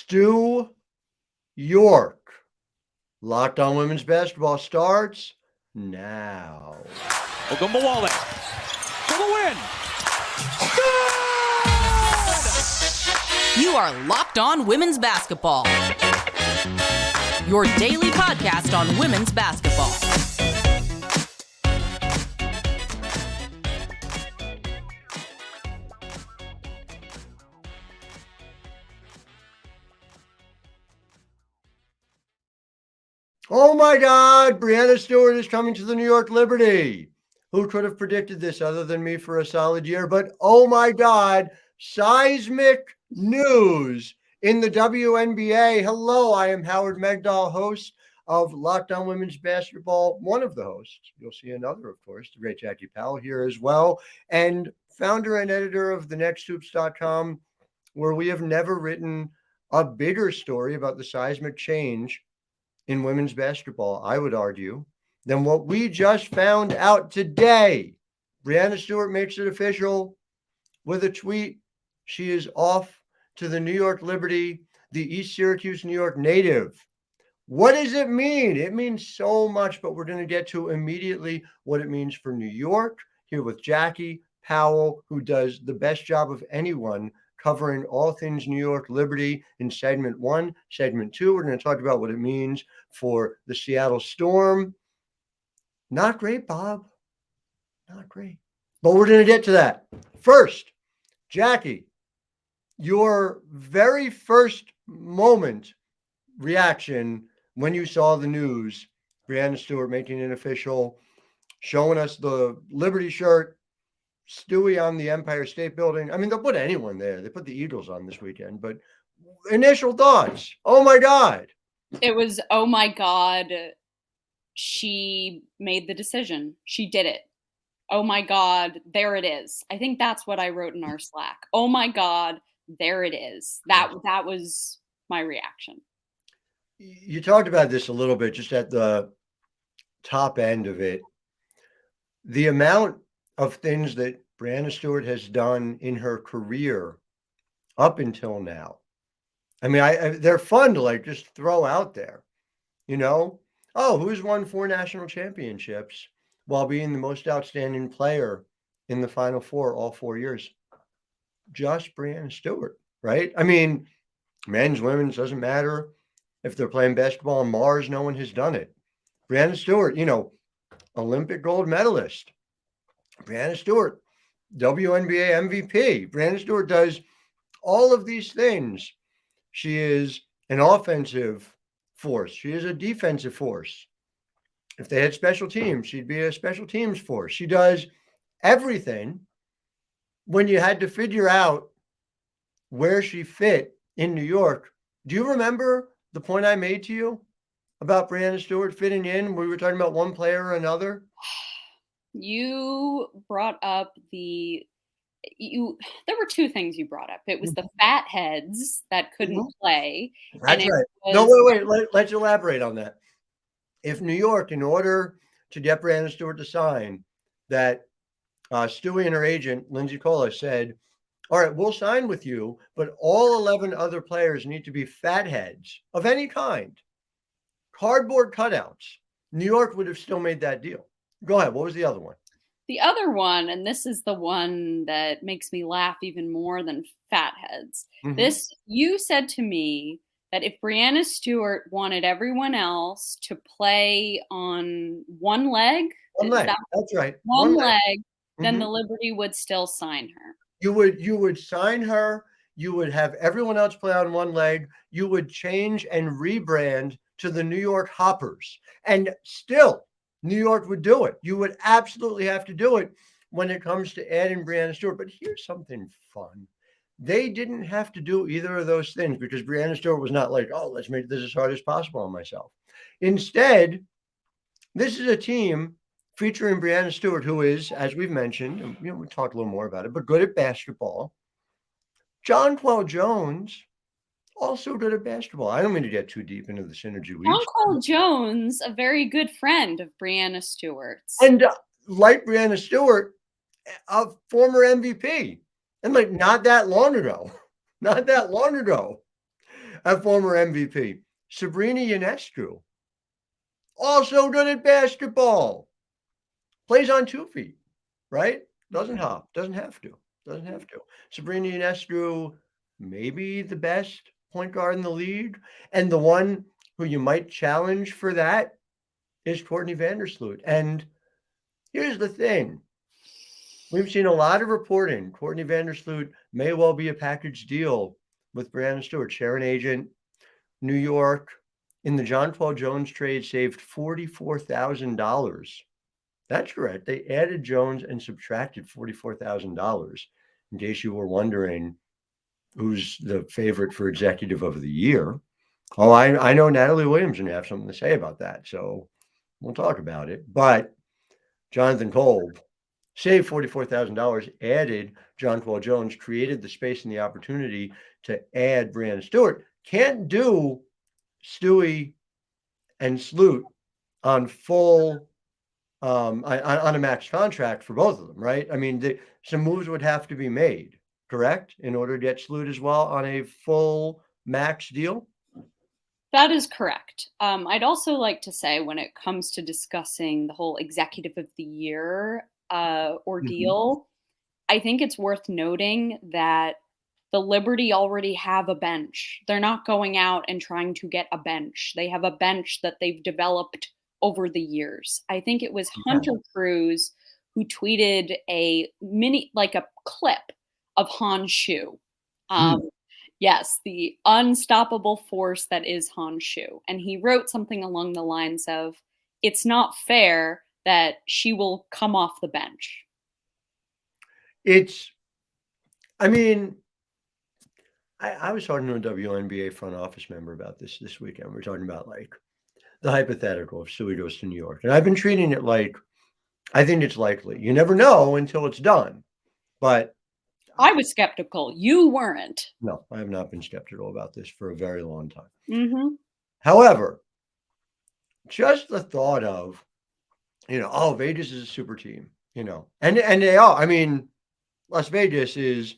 Stu York. Locked On Women's Basketball starts now. Ogunbowale for the win. Good! You are Locked On Women's Basketball. Your daily podcast on women's basketball. Oh my God, Breanna Stewart is coming to the New York Liberty. Who could have predicted this other than me for a solid year? But oh my God, seismic news in the WNBA. Hello, I am Howard Megdal, host of Locked On Women's Basketball, one of the hosts. You'll see another, of course, the great Jackie Powell here as well, and founder and editor of thenexthoops.com, where we have never written a bigger story about the seismic change in women's basketball, I would argue, than what we just found out today. Breanna Stewart makes it official with a tweet. She is off to the New York Liberty, the East Syracuse, New York native. What does it mean? It means so much, but we're going to get to immediately what it means for New York, here with Jackie Powell, who does the best job of anyone covering all things New York Liberty in segment 1. Segment 2, we're going to talk about what it means for the Seattle Storm. Not great, Bob. Not great. But we're going to get to that. First, Jackie, your very first moment reaction when you saw the news, Breanna Stewart making it official, showing us the Liberty shirt, Stewie on the Empire State Building. I mean, they'll put anyone there. They put the Eagles on this weekend, but initial thoughts. Oh my God. It was, oh my God. She made the decision. She did it. Oh my God. There it is. I think that's what I wrote in our Slack. Oh my God. There it is. That was my reaction. You talked about this a little bit, just at the top end of it. The amount of things that Breanna Stewart has done in her career up until now. I mean, they're fun to like just throw out there, you know? Oh, who's won 4 national championships while being the most outstanding player in the Final Four all 4 years? Just Breanna Stewart, right? I mean, men's, women's, doesn't matter. If they're playing basketball on Mars, no one has done it. Breanna Stewart, Olympic gold medalist. Breanna Stewart, WNBA MVP. Breanna Stewart does all of these things. She is an offensive force. She is a defensive force. If they had special teams, she'd be a special teams force. She does everything. When you had to figure out where she fit in New York, do you remember the point I made to you about Breanna Stewart fitting in? We were talking about one player or another. You brought up there were 2 things you brought up. It was the fat heads that couldn't play. That's right. No, wait. Let's elaborate on that. If New York, in order to get Breanna Stewart to sign, that Stewie and her agent, Lindsay Cola, said, all right, we'll sign with you, but all 11 other players need to be fat heads of any kind. Cardboard cutouts. New York would have still made that deal. Go ahead. What was the other one? The other one, and this is the one that makes me laugh even more than fat heads. Mm-hmm. You said to me that if Breanna Stewart wanted everyone else to play on one leg, that's right. One leg, then the Liberty would still sign her. You would sign her. You would have everyone else play on one leg. You would change and rebrand to the New York Hoppers, and still New York would do it. You would absolutely have to do it when it comes to adding Breanna Stewart. But here's something fun. They didn't have to do either of those things because Breanna Stewart was not like, oh, let's make this as hard as possible on myself. Instead, this is a team featuring Breanna Stewart, who is, as we've mentioned, we talked a little more about it, but good at basketball. Jonquel Jones, also good at basketball. I don't mean to get too deep into the synergy weeds. Jonquel Jones, a very good friend of Breanna Stewart's. And like Breanna Stewart, a former MVP. And like not that long ago. a former MVP. Sabrina Ionescu, also good at basketball, plays on 2 feet, right? Doesn't hop, doesn't have to. Sabrina Ionescu, maybe the best point guard in the league, and the one who you might challenge for that is Courtney Vandersloot. And here's the thing. We've seen a lot of reporting. Courtney Vandersloot may well be a package deal with Breanna Stewart, share an agent. New York, in the John Paul Jones trade, saved $44,000. That's correct. They added Jones and subtracted $44,000. In case you were wondering who's the favorite for executive of the year. Oh, I know Natalie Williams and have something to say about that. So we'll talk about it. But Jonathan Kolb saved $44,000, added John Paul Jones, created the space and the opportunity to add Breanna Stewart. Can't do Stewie and Sloot on full on a max contract for both of them, right? I mean, some moves would have to be made, correct, in order to get Sloot as well on a full max deal. That is correct. I'd also like to say, when it comes to discussing the whole executive of the year ordeal, I think it's worth noting that the Liberty already have a bench. They're not going out and trying to get a bench. They have a bench that they've developed over the years. I think it was Hunter Cruz who tweeted a clip of Han Shu. Yes, the unstoppable force that is Han Shu. And he wrote something along the lines of, "It's not fair that she will come off the bench." I was talking to a WNBA front office member about this weekend. We're talking about like the hypothetical if Stewie goes to New York. And I've been treating it like, I think it's likely. You never know until it's done. But I was skeptical. You weren't. No, I have not been skeptical about this for a very long time. Mm-hmm. However, just the thought of, Vegas is a super team, and they are. I mean, Las Vegas is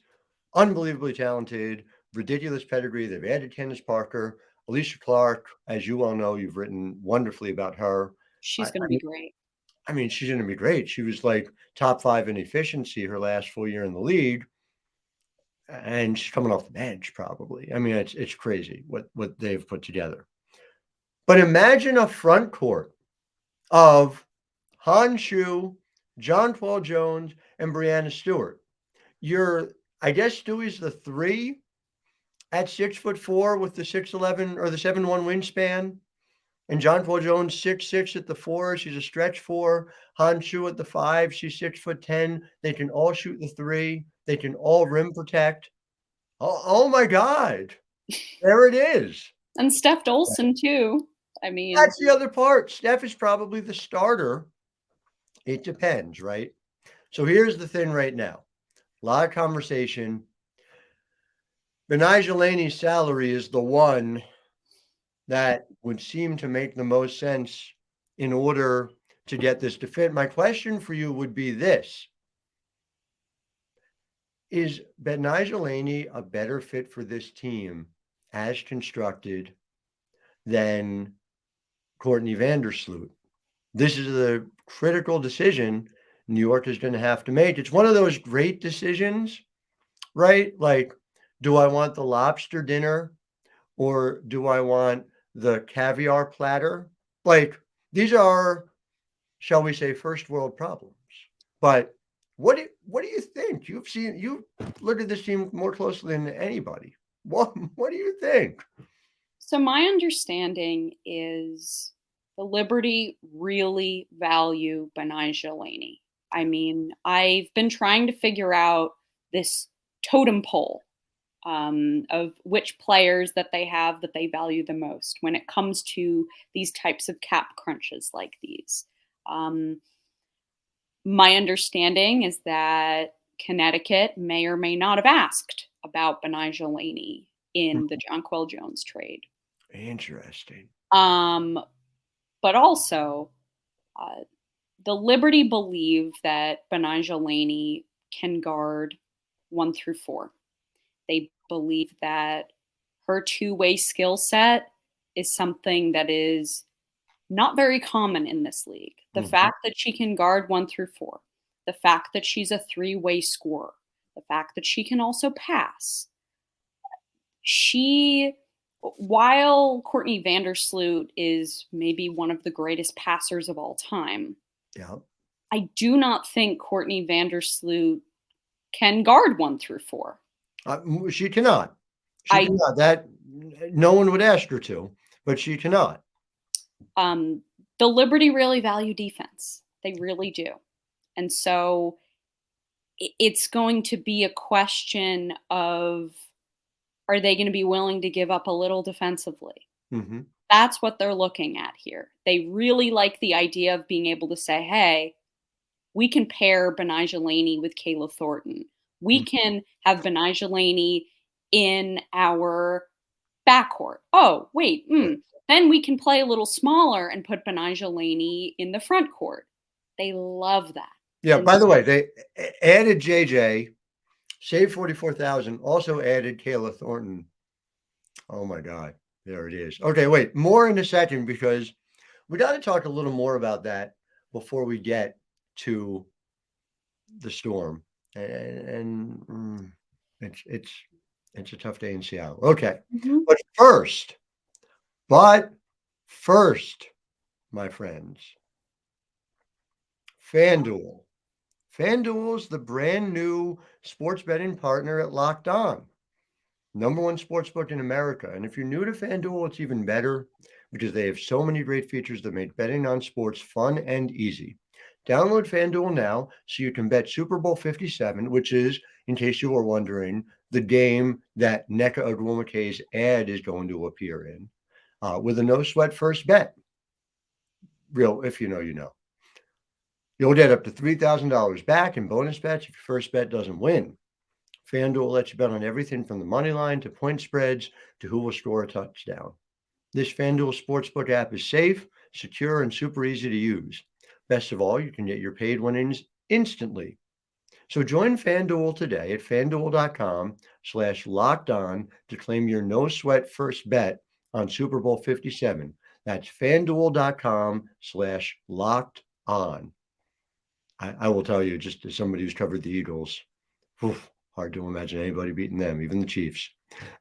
unbelievably talented, ridiculous pedigree. They've added Candace Parker, Alicia Clark, as you all know, you've written wonderfully about her. She's going to be great. I mean, she's going to be great. She was like top 5 in efficiency her last full year in the league. And she's coming off the bench, probably. I mean, it's crazy what they've put together. But imagine a front court of Han Shu, John Paul Jones, and Breanna Stewart. I guess Stewie's the 3 at 6'4" with the 6'11" or the 7'1" wingspan. And John Paul Jones 6'6" at the 4. She's a stretch 4. Han Shu at the 5. She's 6'10". They can all shoot the 3. They can all rim protect. Oh my God. There it is. And Steph Olson too. I mean, that's the other part. Steph is probably the starter. It depends, right? So here's the thing right now. A lot of conversation. Betnijah Laney's salary is the one that would seem to make the most sense in order to get this to fit. My question for you would be this. Is Betnijah Laney a better fit for this team as constructed than Courtney Vandersloot? This is the critical decision New York is going to have to make. It's one of those great decisions, right? Like, do I want the lobster dinner or do I want the caviar platter? Like, these are, shall we say, first world problems. But what do you think? You've looked at this team more closely than anybody. What do you think? So my understanding is the Liberty really value Betnijah Laney. I mean, I've been trying to figure out this totem pole of which players that they have that they value the most when it comes to these types of cap crunches like these. My understanding is that Connecticut may or may not have asked about Betnijah Laney in the Jonquel Jones trade. Interesting. But also, the Liberty believe that Betnijah Laney can guard 1 through 4. They believe that her two-way skill set is something that is not very common in this league. The fact that she can guard 1 through 4, the fact that she's a three-way scorer, the fact that she can also pass. While Courtney Vandersloot is maybe one of the greatest passers of all time, I do not think Courtney Vandersloot can guard 1 through 4. She cannot. She cannot. That no one would ask her to, but she cannot. The Liberty really value defense. They really do. And so it's going to be a question of, are they going to be willing to give up a little defensively? That's what they're looking at here. They really like the idea of being able to say, hey, we can pair Benijah Laney with Kayla Thornton. We can have Benijah Laney in our backcourt. Oh, wait. Then we can play a little smaller and put Benijah Laney in the front court. They love that. Yeah, by the way, they added JJ, saved $44,000, also added Kayla Thornton. Oh, my God. There it is. Okay, wait. More in a second, because we got to talk a little more about that before we get to the Storm. And it's a tough day in Seattle. Okay. But first, my friends, FanDuel. FanDuel is the brand new sports betting partner at Locked On. #1 sportsbook in America. And if you're new to FanDuel, it's even better because they have so many great features that make betting on sports fun and easy. Download FanDuel now so you can bet Super Bowl 57, which is, in case you were wondering, the game that Nneka Ogwumike's ad is going to appear in, with a no-sweat first bet. Real, if you know, you know. You'll get up to $3,000 back in bonus bets if your first bet doesn't win. FanDuel lets you bet on everything from the money line to point spreads to who will score a touchdown. This FanDuel Sportsbook app is safe, secure, and super easy to use. Best of all, you can get your paid winnings instantly. So join FanDuel today at FanDuel.com/lockedon to claim your no-sweat first bet on Super Bowl 57. That's FanDuel.com/lockedon. I will tell you, just as somebody who's covered the Eagles, hard to imagine anybody beating them, even the Chiefs.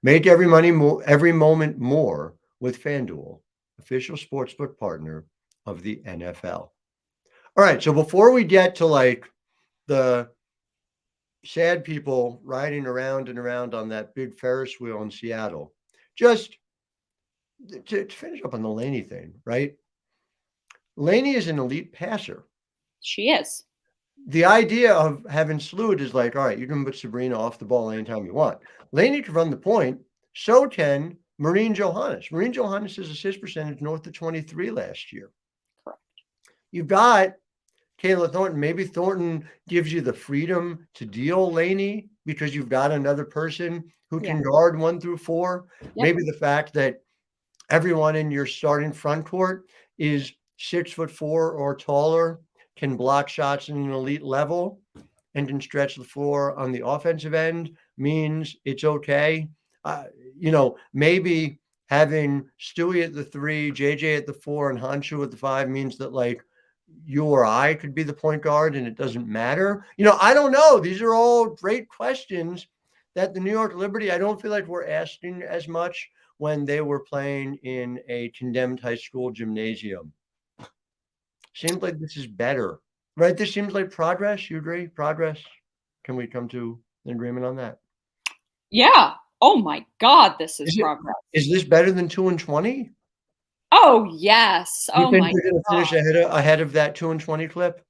Make every moment more with FanDuel, official sportsbook partner of the NFL. All right, so before we get to like the sad people riding around and around on that big Ferris wheel in Seattle, just to finish up on the Laney thing, right? Laney is an elite passer. She is. The idea of having Stewart is like, all right, you can put Sabrina off the ball anytime you want. Laney can run the point. So can Maureen Johannes. Maureen Johannes' assist percentage north of 23 last year. Correct. You've got Kayla Thornton. Maybe Thornton gives you the freedom to deal Laney because you've got another person who can guard 1 through 4. Yep. Maybe the fact that everyone in your starting front court is 6'4" or taller, can block shots in an elite level, and can stretch the floor on the offensive end means it's okay. Maybe having Stewie at the 3, JJ at the 4, and Hanshu at the 5 means that like you or I could be the point guard and it doesn't matter. I don't know. These are all great questions that the New York Liberty, I don't feel like we're asking as much when they were playing in a condemned high school gymnasium. Seems like this is better, right? This seems like progress. You agree? Progress. Can we come to an agreement on that? Yeah. Oh my God, this is progress. Is this better than 2-20? Oh yes. You think we're going to finish ahead of that 2-20 clip?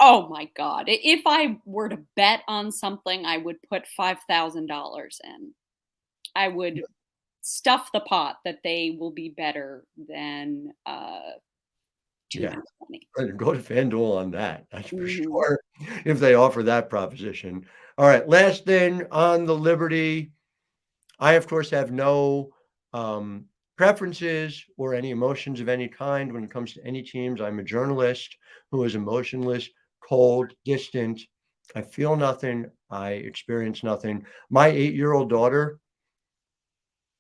Oh my God. If I were to bet on something, I would put $5,000 in. I would stuff the pot that they will be better than 2-20. Go to FanDuel on that. That's for sure. If they offer that proposition. All right. Last thing on the Liberty. I, of course, have no preferences or any emotions of any kind when it comes to any teams. I'm a journalist who is emotionless, cold, distant. I feel nothing. I experience nothing. My 8-year-old daughter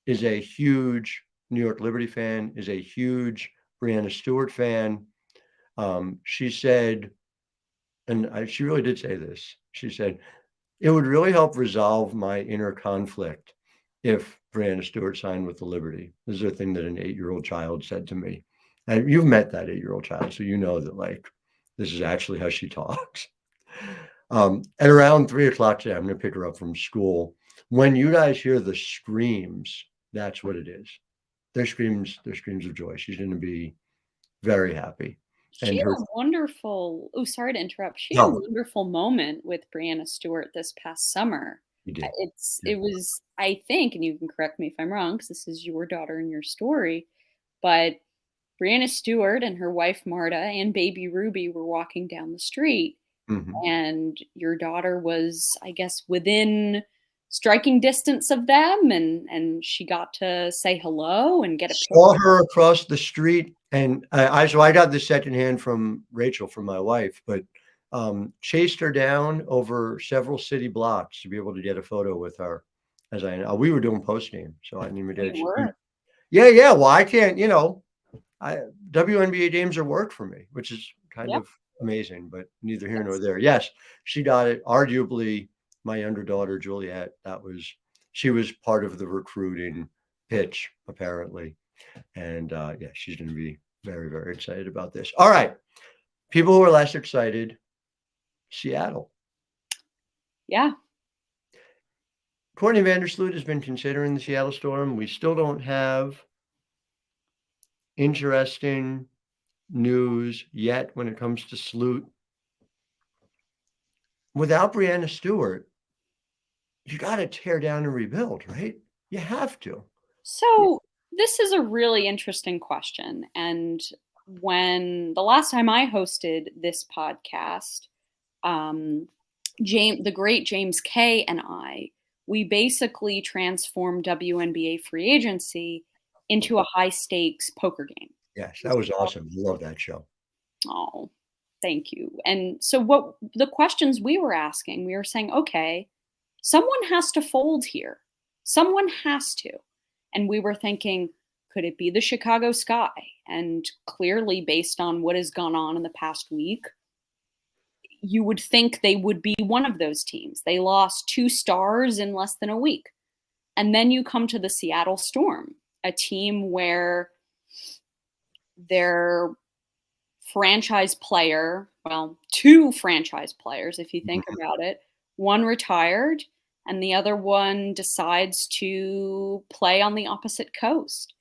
is a huge New York Liberty fan, is a huge Breanna Stewart fan. She said, and she really did say this, she said, it would really help resolve my inner conflict if Breanna Stewart signed with the Liberty. This is a thing that an 8-year-old child said to me. And you've met that 8-year-old child, so you know that, like, this is actually how she talks. At around 3:00 today, I'm going to pick her up from school. When you guys hear the screams, that's what it is. They're screams of joy. She's going to be very happy. She had a wonderful, sorry to interrupt. She had a wonderful moment with Breanna Stewart this past summer. It was, I think, and you can correct me if I'm wrong, because this is your daughter and your story, but Breanna Stewart and her wife Marta and baby Ruby were walking down the street, and your daughter was, I guess, within striking distance of them, and she got to say hello and get a picture. Saw her across the street, and I got this secondhand from Rachel, from my wife, but chased her down over several city blocks to be able to get a photo with her. As we were doing post game, so I didn't even get it. Yeah. Well, I can't. WNBA games are work for me, which is kind of amazing, but neither here nor there. Yes, she got it. Arguably, my younger daughter, Juliet, she was part of the recruiting pitch, apparently. And she's going to be very, very excited about this. All right. People who are less excited, Seattle. Yeah. Courtney Vandersloot has been considering the Seattle Storm. We still don't have interesting news yet when it comes to Sloot. Without Breanna Stewart, you got to tear down and rebuild, right? You have to. So this is a really interesting question. And when the last time I hosted this podcast, the great James Kay and I, we basically transformed WNBA free agency into a high stakes poker game. Yes, that was awesome. I love that show. Oh, thank you. And so what the questions we were asking, we were saying, okay, someone has to fold here. Someone has to. And we were thinking, could it be the Chicago Sky? And clearly, based on what has gone on in the past week, you would think they would be one of those teams. They lost 2 stars in less than a week. And then you come to the Seattle Storm, a team where their franchise player, well, 2 franchise players, if you think about it, one retired and the other one decides to play on the opposite coast.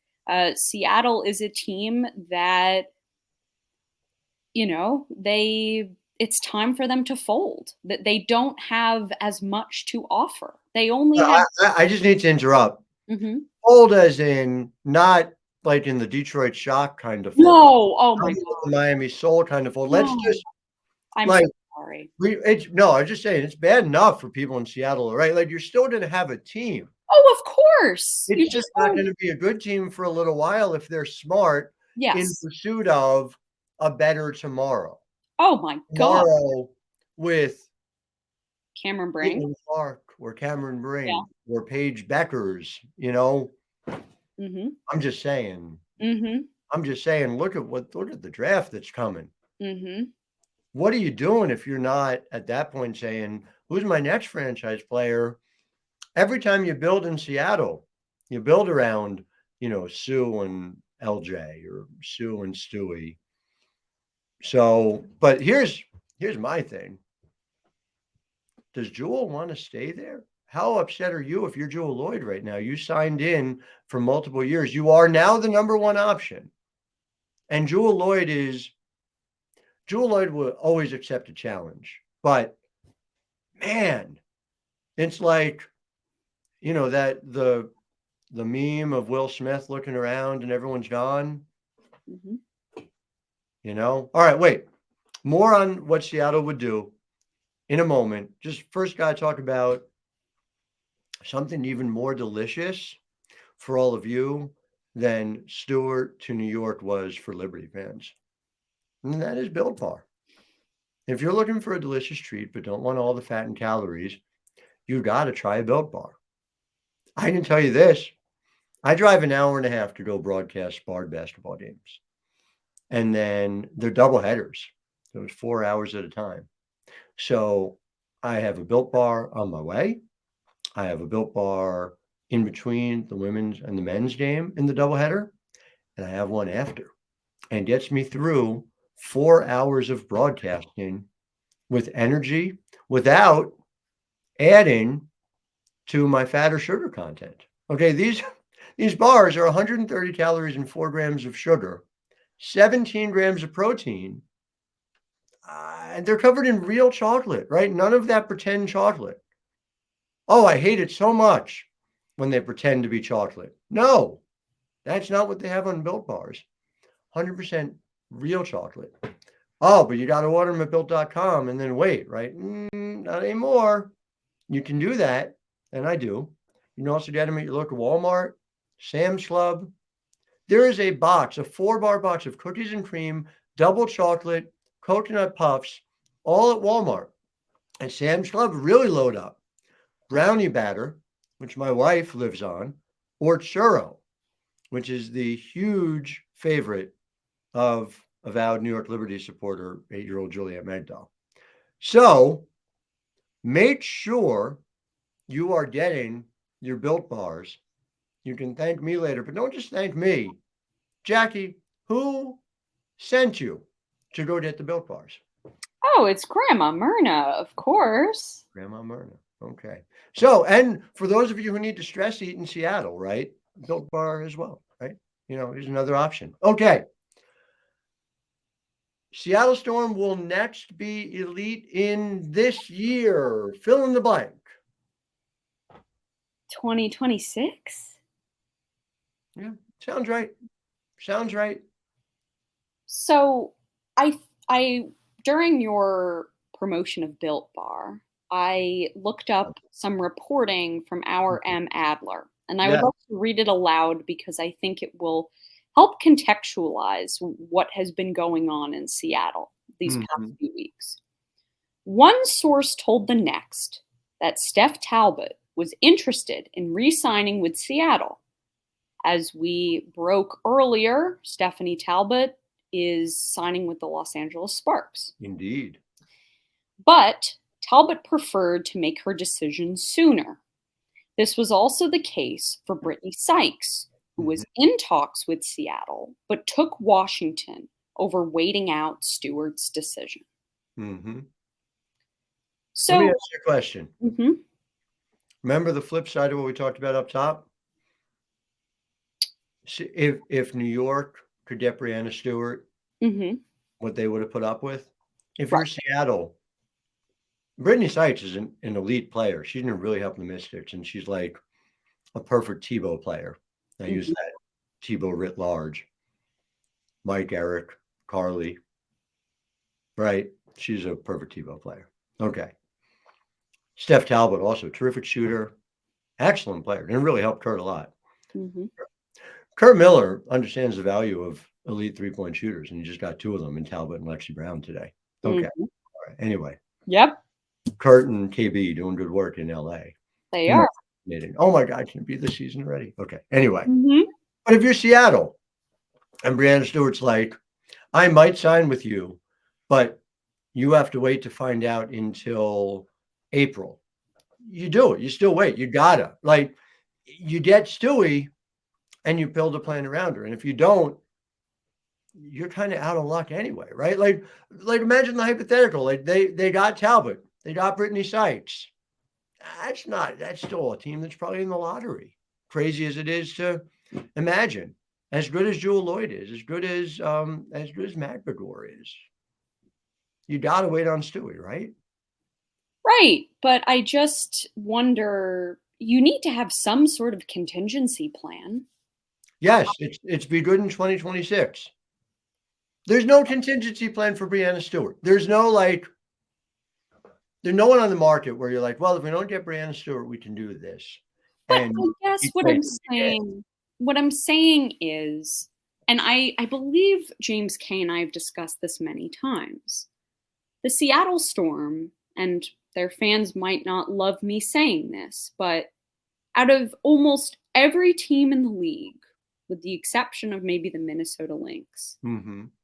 Seattle is a team that, it's time for them to fold. That they don't have as much to offer. They only have. I just need to interrupt. Fold as in not like in the Detroit Shock kind of fold. No, oh my God. The Miami Soul kind of fold. No. Let's just. I'm so sorry. I'm just saying it's bad enough for people in Seattle, right? Like you're still going to have a team. Oh, of course. It's just not going to be a good team for a little while if they're smart in pursuit of a better tomorrow. Oh my God. Tomorrow with Cameron Brink. Clark or Cameron Brink or Paige Beckers, I'm just saying. I'm just saying, look at the draft that's coming. What are you doing if you're not at that point saying, who's my next franchise player? Every time you build in Seattle, you build around, Sue and LJ or Sue and Stewie. So, but here's my thing. Does Jewel want to stay there? How upset are you if you're Jewel Lloyd right now? You signed in for multiple years. You are now the number 1 option. And Jewel Lloyd will always accept a challenge. But man, it's like, that the meme of Will Smith looking around and everyone's gone. All right, wait. More on what Seattle would do in a moment. Just first got to talk about something even more delicious for all of you than Stewart to New York was for Liberty fans. And that is Built Bar. If you're looking for a delicious treat but don't want all the fat and calories, you got to try a Built Bar. I can tell you this. I drive an hour and a half to go broadcast Bard basketball games. And then they're double headers. So it's 4 hours at a time. So I have a Built Bar on my way. I have a Built Bar in between the women's and the men's game in the doubleheader, and I have one after. And gets me through 4 hours of broadcasting with energy without adding to my fat or sugar content. Okay, these bars are 130 calories and 4 grams of sugar, 17 grams of protein, and they're covered in real chocolate, right? None of that pretend chocolate. Oh, I hate it so much when they pretend to be chocolate. No, that's not what they have on Built Bars. 100% real chocolate. Oh, but you got to order them at built.com and then wait, right? Not anymore. You can do that, and I do. You can also get them at your local Walmart, Sam's Club. There is a box, a 4-bar box of cookies and cream, double chocolate, coconut puffs, all at Walmart. And Sam's Club really load up. Brownie batter, which my wife lives on, or churro, which is the huge favorite of avowed New York Liberty supporter, 8-year-old Juliet Megdal. So make sure you are getting your Built Bars. You can thank me later, but don't just thank me. Jackie, who sent you to go get the Built Bars? Oh, it's Grandma Myrna, of course. Grandma Myrna. Okay. So, and for those of you who need to stress eat in Seattle, right? Built Bar as well, right? Here's another option. Okay. Seattle Storm will next be elite in this year. Fill in the blank. 2026? Yeah, sounds right. Sounds right. So I during your promotion of Built Bar, I looked up some reporting from our M. Adler, and I would Yeah. like to read it aloud because I think it will help contextualize what has been going on in Seattle these past few weeks. One source told the next that Steph Talbot was interested in re-signing with Seattle. As we broke earlier, Stephanie Talbot is signing with the Los Angeles Sparks. Indeed. But Talbot preferred to make her decision sooner. This was also the case for Brittany Sykes, who was in talks with Seattle, but took Washington over waiting out Stewart's decision. Mm-hmm. So, let me ask you a question. Mhm. Remember the flip side of what we talked about up top? If New York could get Breanna Stewart, what they would have put up with. If you're Right. Seattle, Brittany Sykes is an elite player. She's going to really help the Mystics, and she's like a perfect Tebow player. I use that Tebow writ large. Mike, Eric, Carly, right? She's a perfect Tebow player. Okay. Steph Talbot, also terrific shooter, excellent player, and really helped Kurt a lot. Kurt Miller understands the value of elite 3-point shooters, and he just got 2 of them in Talbot and Lexi Brown today. Okay. All right. Anyway. Yep. Kurt and KB doing good work in LA. They are. Oh my God, can it be this season already? Okay. Anyway. But if you're Seattle and Breanna Stewart's like, I might sign with you, but you have to wait to find out until April. You do it. You still wait. You gotta. Like, you get Stewie and you build a plan around her. And if you don't, you're kind of out of luck anyway, right? Like imagine the hypothetical. Like they got Talbot, they got Brittany Sykes. That's still a team that's probably in the lottery. Crazy as it is to imagine. As good as Jewel Lloyd is, as good as Magpagor is. You gotta wait on Stewie, right? Right. But I just wonder, you need to have some sort of contingency plan. Yes, it's be good in 2026. There's no contingency plan for Breanna Stewart. There's no one on the market where you're like, well, if we don't get Breanna Stewart, we can do this. But And I guess what I'm saying is, and I believe James Kay and I have discussed this many times, the Seattle Storm, and their fans might not love me saying this, but out of almost every team in the league, with the exception of maybe the Minnesota Lynx,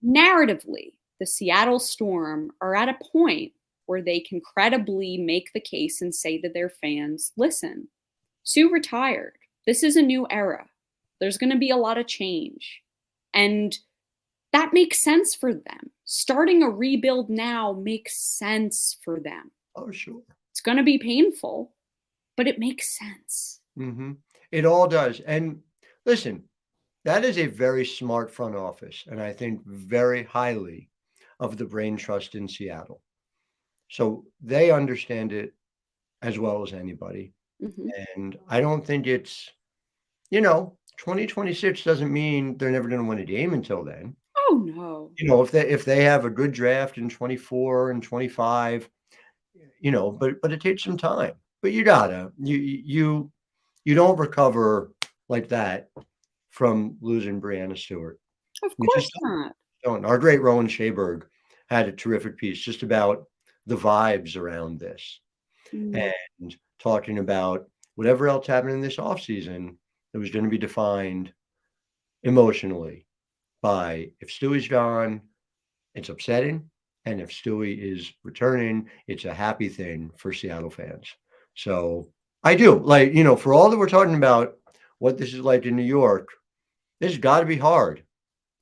narratively, the Seattle Storm are at a point where they can credibly make the case and say to their fans, listen, Sue retired. This is a new era. There's going to be a lot of change. And that makes sense for them. Starting a rebuild now makes sense for them. Oh, sure. It's going to be painful, but it makes sense. It all does. And listen, that is a very smart front office, and I think very highly of the brain trust in Seattle. So they understand it as well as anybody. And I don't think it's, 2026 doesn't mean they're never going to win a game until then. Oh, no. If they have a good draft in 24 and 25, but it takes some time. But you don't recover like that from losing Breanna Stewart. Of course not. Don't. Our great Rowan Shaberg had a terrific piece just about the vibes around this and talking about whatever else happened in this offseason that was going to be defined emotionally by if Stewie's gone, it's upsetting. And if Stewie is returning, it's a happy thing for Seattle fans. So I do for all that we're talking about what this is like in New York, this has got to be hard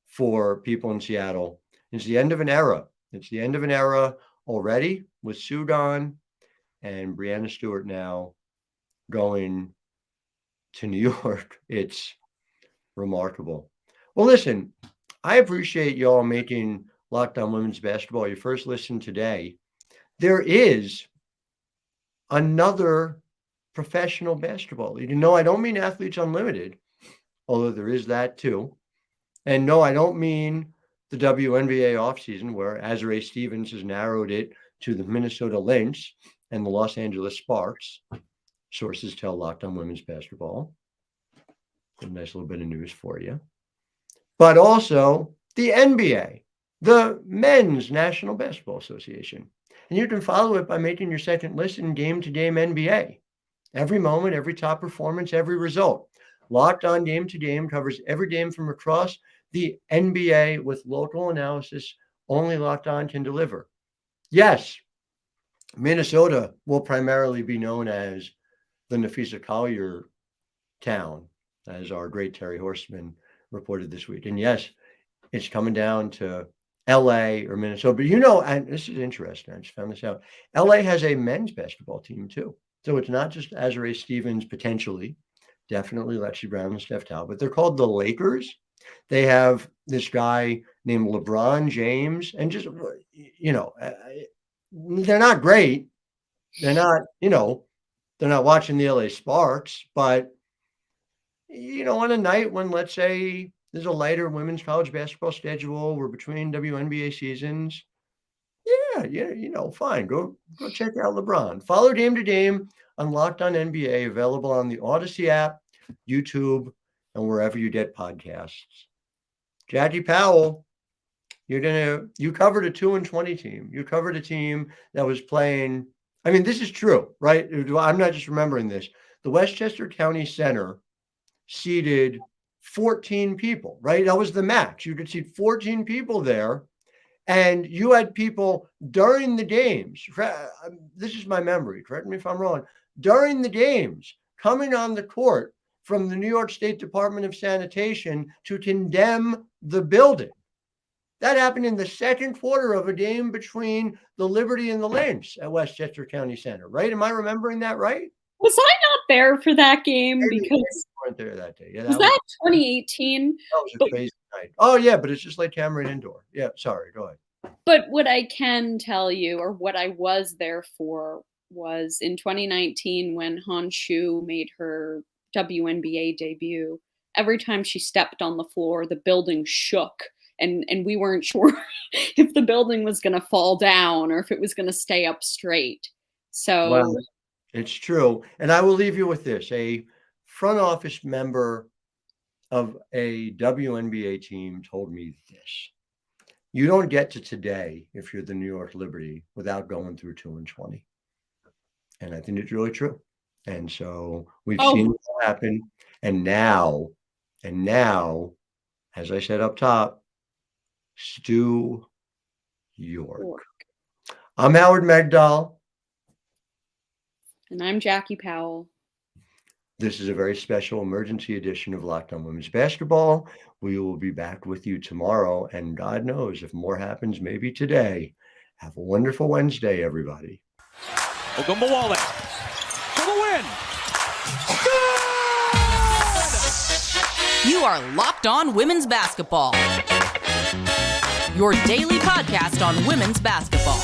for people in Seattle. It's the end of an era. It's the end of an era already with Sue gone and Breanna Stewart now going to New York. It's remarkable. Well, listen, I appreciate y'all making Locked On Women's Basketball your first listen today. There is another professional basketball league. No, I don't mean Athletes Unlimited, although there is that too. And no, I don't mean the WNBA offseason where Azurá Stevens has narrowed it to the Minnesota Lynx and the Los Angeles Sparks. Sources tell Locked On Women's Basketball. A nice little bit of news for you. But also the NBA, the Men's National Basketball Association. And you can follow it by making your second listen Game to Game NBA. Every moment, every top performance, every result. Locked On Game to Game covers every game from across the NBA with local analysis only Locked On can deliver. Yes, Minnesota will primarily be known as the Nafisa Collier town, as our great Terry Horseman reported this week. And yes, it's coming down to LA or Minnesota. But and this is interesting. I just found this out. LA has a men's basketball team too. So it's not just Azurá Stevens potentially, definitely Lexi Brown and Steph Talbot. They're called the Lakers. They have this guy named LeBron James, and just, they're not great. They're not, they're not watching the LA Sparks, but, on a night when, let's say, there's a lighter women's college basketball schedule, we're between WNBA seasons. Fine. Go check out LeBron. Follow Game to Game on Locked On NBA, available on the Odyssey app, YouTube, and wherever you get podcasts. Jackie Powell, you covered a 2-20 team. You covered a team that was playing. I mean, this is true, right? I'm not just remembering this. The Westchester County Center seated 14 people, right? That was the max. You could seat 14 people there. And you had people during the games. This is my memory. Correct me if I'm wrong. During the games, coming on the court from the New York State Department of Sanitation to condemn the building. That happened in the second quarter of a game between the Liberty and the Lynx at Westchester County Center, right? Am I remembering that right? Was I not there for that game? Maybe Because you weren't there that day. Yeah, was that 2018? That was a crazy night. Oh, yeah, but it's just like Cameron Indoor. Yeah, sorry, go ahead. But what I can tell you, or what I was there for, was in 2019 when Han Shu made her WNBA debut. Every time she stepped on the floor, the building shook. And we weren't sure if the building was going to fall down or if it was going to stay up straight. So well, it's true. And I will leave you with this. A front office member of a WNBA team told me this. You don't get to today if you're the New York Liberty without going through 2-20. And I think it's really true. And so we've Oh. seen it happen. And now, as I said up top, Stu York. I'm Howard Megdal. And I'm Jackie Powell. This is a very special emergency edition of Locked On Women's Basketball. We will be back with you tomorrow, and God knows if more happens, maybe today. Have a wonderful Wednesday, everybody. Ogunbowale for the win. You are Locked On Women's Basketball, your daily podcast on women's basketball.